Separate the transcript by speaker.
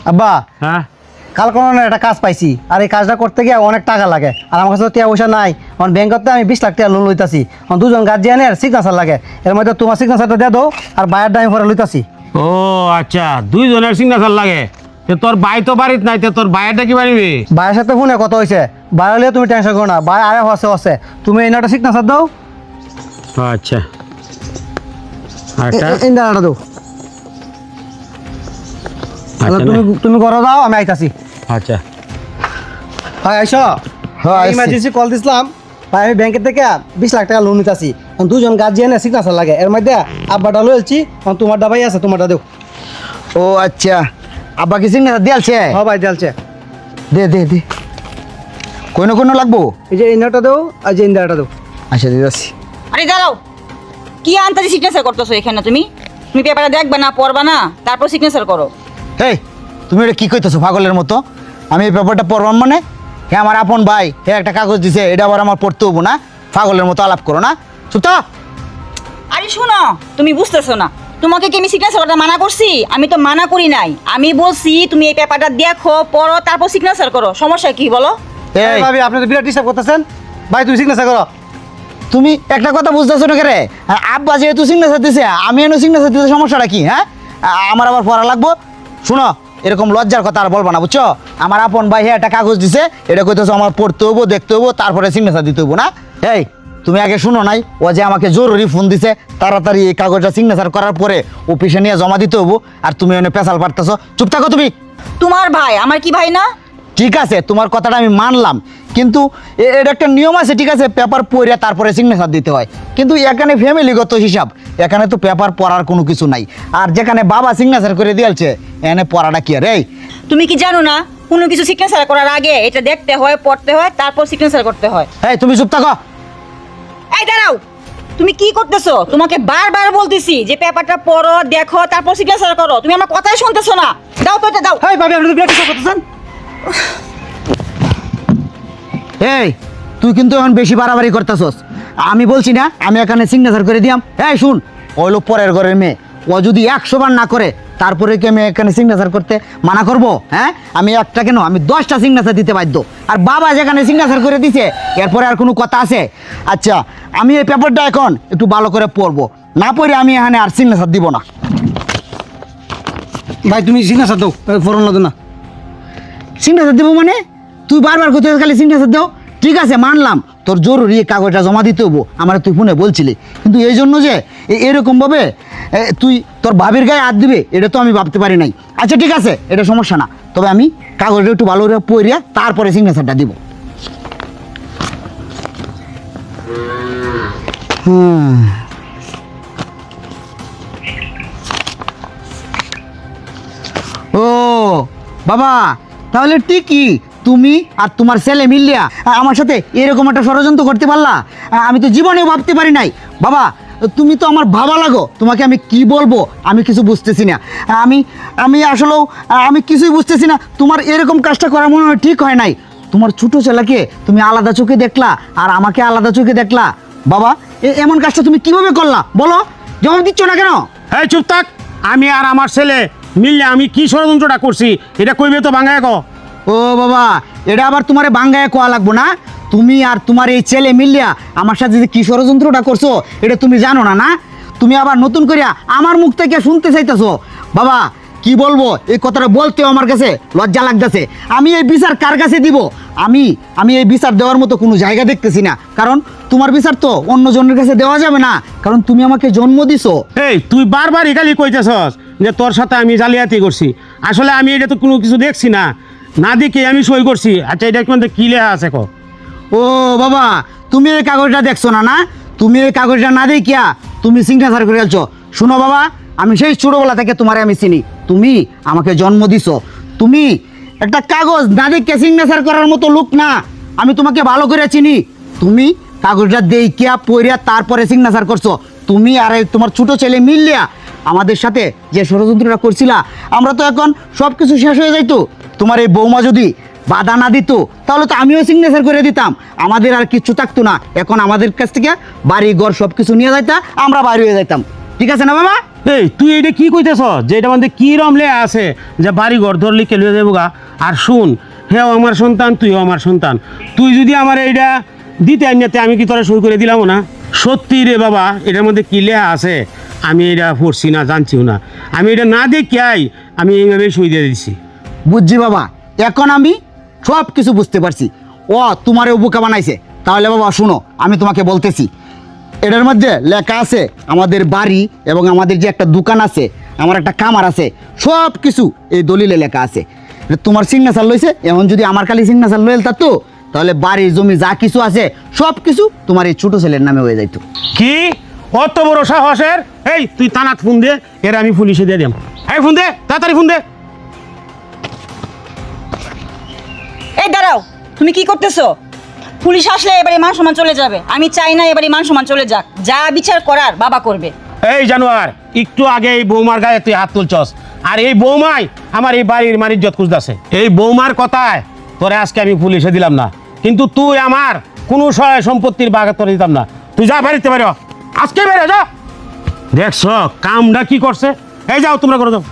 Speaker 1: আব্বা
Speaker 2: হ্যাঁ
Speaker 1: কাল কোনো একটা কাজ পাইছি আর এই কাজটা করতে গিয়ে অনেক টাকা লাগে আর আমার কাছে তো টাকা পয়সা নাই আমার ব্যাংকতে আমি 20 লাখ টাকা লোন লইতাছি আমার দুজন গার্জিয়ানের সিগনেচার লাগে এর মধ্যে তোমার সিগনেচারটা দিয়ে দাও আর বাইরের দামি পরে লইতাছি।
Speaker 2: ও আচ্ছা, দুইজনের সিগনেচার লাগে। তোর ভাই তো বাড়িতে নাই, তোর ভাইয়েরটা কি বাড়িবি?
Speaker 1: ভাইয়ের সাথে ফোনে কত হয়েছে, ভাই হলে তুমি টেনশন করো না, ভাই আরে হসে তুমি এই একটা সিগনেচার দাও।
Speaker 2: আচ্ছা
Speaker 1: ইন্দাটা দাও। তুমি ঘরে যাও, আমি আইতাছি।
Speaker 2: আচ্ছা
Speaker 1: ভাই আইসো। ইমার্জেন্সি কল দিছিলাম ভাই, আমি ব্যাংকের থেকে 20 লাখ টাকা লোন নিতেছি, দুজন গার্জিয়ানের সিগনেচার লাগে এর মধ্যে আব্বাটা লইছি, তোমার ডাবাই আছে, তোমারটা দেও।
Speaker 3: ও আচ্ছা, আব্বা কি সিগনেচার দিয়ালছে?
Speaker 1: হ্যাঁ ভাই দিয়ালছে।
Speaker 3: দে দে দে, কোনো কোনো লাগবো?
Speaker 1: এই যে ইন্দাটা দাও আর যে ইন্দাটা দাও।
Speaker 3: আচ্ছা দিদাসি।
Speaker 4: আরে দাঁড়াও, কি আনতাজি সিগনেচার করতেছো এখানে? তুমি পেপারটা দেখবা না, পড়বা না, তারপর সিগনেচার করো।
Speaker 3: হেই, তুমি এটা কি কইতেছো পাগলের মতো? আমি এই পেপারটা পড়বাম মানে? হ্যাঁ আমার আপন ভাই, হ্যাঁ একটা কাগজ দিছে, এটা আবার আমার পড়তে হবো না? পাগলের মতো আলাপ করো না, চুপ তো।
Speaker 4: আরে শোনো, তুমি বুঝতেছো না, তোমাকে কি আমি সিগনেচার করতে মানা করছি? আমি তো মানা করি নাই, আমি বলছি তুমি এই পেপারটা দেখো, পড়ো, তারপর সিগনেচার করো। সমস্যা কি বলো?
Speaker 3: এই
Speaker 1: ভাবি আপনি তো বিরাট ডিস্টার্ব করতেছেন, ভাই তুমি সিগনেচার করো।
Speaker 3: তুমি একটা কথা বুঝতেছো না কে? আব্বা যেহেতু সিগনেচার দিছে, আমি এনে সিগনেচার দিতে সমস্যাটা কি? হ্যাঁ আমার আবার পড়া লাগবো? শুনো, এরকম লজ্জার কথা আর বলবা না, বুঝছো? আমার আপন ভাই হ্যাঁ একটা কাগজ দিছে, এটা কইতেছো আমার পড়তে হবো, দেখতে হবো, তারপরে সিগনেচার দিতে হবো না? এই তুমি আগে শুনো নাই, ও যে আমাকে জরুরি ফোন দিছে, তাড়াতাড়ি এই কাগজটা সিগনেচার করার পরে অফিসে নিয়ে জমা দিতে হবো, আর তুমি এনে পেশাল পারতেছো। চুপ থাকো তুমি।
Speaker 4: তোমার ভাই আমার কি ভাই না?
Speaker 3: ঠিক আছে, তোমার কথাটা আমি মানলাম, কিন্তু এটা একটা নিয়ম আছে, ঠিক আছে? পেপার পড়ে তারপরে সিগনেচার দিতে হয়, কিন্তু এখানে ফ্যামিলিগত হিসাব, এখানে তো পেপার পড়ার কোনো কিছু নাই। আর যেখানে বাবা সিগনেচার করে দিয়েছে, এখানে পড়াটা কি আর? এই
Speaker 4: তুমি কি জানো না, কোনো কিছু সিগনেচার করার আগে এটা দেখতে হয়, পড়তে হয়, তারপর সিগনেচার করতে হয়।
Speaker 3: এই তুমি চুপ থাকো।
Speaker 4: এই দাঁড়াও, তুমি কি করতেছো? তোমাকে বারবার বলতেছি যে পেপারটা পড়ো, দেখো, তারপর সিগনেচার করো। তুমি আমার কথাই শুনতেছো না। দাও তো এটা দাও।
Speaker 1: এই ভাবি আপনি তো বিরাট ডিস্টার্ব করতেছেন।
Speaker 3: এই তুই কিন্তু এখন বেশি বাড়াবাড়ি করতেছস। আমি বলছি না আমি এখানে সিগনেচার করে দিয়াম? এই শুন, ওই লোক পরের ঘরের মেয়ে, ও যদি 100 বার না করে তারপরে কি আমি এখানে সিগনেচার করতে মানা করব? হ্যাঁ আমি একটা কেন, আমি 10টা সিগনেচার দিতে বাধ্য। আর বাবা যেখানে সিগনেচার করে দিছে, এরপরে আর কোনো কথা আছে? আচ্ছা আমি এই পেপারটা এখন একটু ভালো করে পড়বো, না পড়ে আমি এখানে আর সিগনেচার দিব না।
Speaker 1: ভাই তুমি সিগনেচার দাও, ফোরন লাগবে না।
Speaker 3: সিগনেচার দেবো মানে? তুই বারবার কোথায় খালি সিগনেচার দাও। ঠিক আছে মানলাম, তোর জরুরি এই কাগজটা জমা দিতে হবো, আমার তুই ফোনে বলছিলি, কিন্তু এই জন্য যে এরকমভাবে তুই তোর ভাবির গায়ে হাত দিবে, এটা তো আমি ভাবতে পারি নাই। আচ্ছা ঠিক আছে, এটা সমস্যা না, তবে আমি কাগজটা একটু ভালো করে পড়িয়া তারপরে সিগনেচারটা দিব। ও বাবা, তাহলে ঠিকই তুমি আর তোমার ছেলে মিলিয়া আমার সাথে এরকম একটা ষড়যন্ত্র করতে পারলা, আমি তো জীবনেও ভাবতে পারি নাই। বাবা তুমি তো আমার ভাবা লাগো, তোমাকে আমি কি বলবো আমি কিছু বুঝতেছি না। আমি আসলেও আমি কিছুই বুঝতেছি না। তোমার এরকম কাজটা করা মনে হয় ঠিক হয় নাই। তোমার ছোটো ছেলেকে তুমি আলাদা চোখে দেখলা আর আমাকে আলাদা চোখে দেখলা। বাবা এমন কাজটা তুমি কিভাবে করলা বলো? জবাব দিচ্ছ না কেন?
Speaker 2: এই চুপ থাক। আমি আর আমার ছেলে মিললে আমি কি ষড়যন্ত্রটা করছি এটা কইবে তো বাংলায় কো।
Speaker 3: ও বাবা, এটা আবার তোমারে বাঙ্গায় কোয়া লাগবো না? তুমি আর তোমার এই ছেলে মিলিয়া আমার সাথে যে কি ষড়যন্ত্রটা করছো এটা তুমি জানো না? না তুমি আবার নতুন করিয়া আমার মুখ থেকে শুনতে চাইতেছো? বাবা কি বলবো, এই কথাটা বলতেও আমার কাছে লজ্জা লাগতেছে। আমি এই বিচার কার কাছে দিব? আমি এই বিচার দেওয়ার মতো কোনো জায়গা দেখতেছি না, কারণ তোমার বিচার তো অন্য জনের কাছে দেওয়া যাবে না, কারণ তুমি আমাকে জন্ম দিছো।
Speaker 2: এই তুই বারবারই খালি কইতেছস যে তোর সাথে আমি জালিয়াতি করছি, আসলে আমি এটা তো কোনো কিছু দেখছি না, না দেখে আমি সই করছি। আচ্ছা এটা কিন্তু কি লেখা আছে কো?
Speaker 3: ও বাবা, তুমি এই কাগজটা দেখছো না? না তুমি এই কাগজটা না দেখিয়া তুমি সিগনেচার করে আলছো। শুনো বাবা, আমি সেই ছোটবেলা থেকে তোমারে আমি চিনি, তুমি আমাকে জন্ম দিছো, তুমি একটা কাগজ না দেখিয়া সিগনেচার করার মতো লোক না। আমি তোমাকে ভালো করে চিনি, তুমি কাগজটা দেখিয়া পড়িয়া তারপরে সিগনেচার করছো। তুমি আর এই তোমার ছোট ছেলে মিললিয়া আমাদের সাথে যে ষড়যন্ত্রটা করছিলা, আমরা তো এখন সব কিছু শেষ হয়ে যাইতো। তোমার এই বৌমা যদি বাধা না দিত তাহলে তো আমিও সিগনেচার করে দিতাম, আমাদের আর কিচ্ছু থাকতো না। এখন আমাদের কাছ থেকে বাড়ি ঘর সব কিছু নিয়ে যাইতা, আমরা বাড়ি হয়ে যাইতাম। ঠিক আছে না বাবা?
Speaker 2: এই তুই এটা কি কইতেছ যে এটা মধ্যে কি রমলে আছে যে বাড়ি ঘর ধরলি কেলে দেবো গা? আর শুন, হেও আমার সন্তান, তুইও আমার সন্তান। তুই যদি আমার এইটা দিতে আনিতে আমি কি তোরা সই করে দিলাম না? সত্যি রে বাবা, এটার মধ্যে কি লেখা আছে আমি এটা পড়ছি না, জানছিও না। আমি এটা না দেখিয়াই আমি এইভাবে সই দিয়ে দিচ্ছি।
Speaker 3: বুঝছি বাবা, এখন আমি সব কিছু বুঝতে পারছি। ও তোমারে বোকা বানাইছে। তাহলে বাবা শুনো, আমি তোমাকে বলতেছি, এটার মধ্যে লেখা আছে আমাদের বাড়ি এবং আমাদের যে একটা দোকান আছে, আমার একটা কামার আছে, সব কিছু এই দলিলে লেখা আছে। এটা তোমার সিগনেচার লইছে। এখন যদি আমার খালি সিগনেচার লইল থাকতো, তাহলে বাড়ি জমি যা কিছু আছে সব কিছু তোমার এই ছোট ছেলের নামে হয়ে যাইতো।
Speaker 2: কি অত বড় সাহসের? এই তুই তানাত ফোন দে, এর আমি পুলিশে দিয়ে দিলাম। এই ফোন দে, তাড়াতাড়ি ফোন দে।
Speaker 4: এই দাঁড়াও, তুমি কি করতেছো? পুলিশ আসলে এবারে মান সম্মান চলে যাবে। আমি চাই না এবারে মান সম্মান চলে যাক। যা বিচার করার বাবা করবে।
Speaker 2: এই জানোয়ার, একটু আগে এই বৌমার গায়ে তুই হাত তুলছস, আর এই বৌমাই আমার এই বাড়ির মানিজ্জত খুঁজতেছে। এই বৌমার কথায় তোরে আজকে আমি পুলিশে দিলাম না, কিন্তু তুই আমার কোনো সহায় সম্পত্তির বাগা তোরে দিতাম না। তুই যা বাড়িতে বেরো, আজকে বেরো যা। দেখছ কামটা কি করছে? এই যাও, তোমরা করে দাও।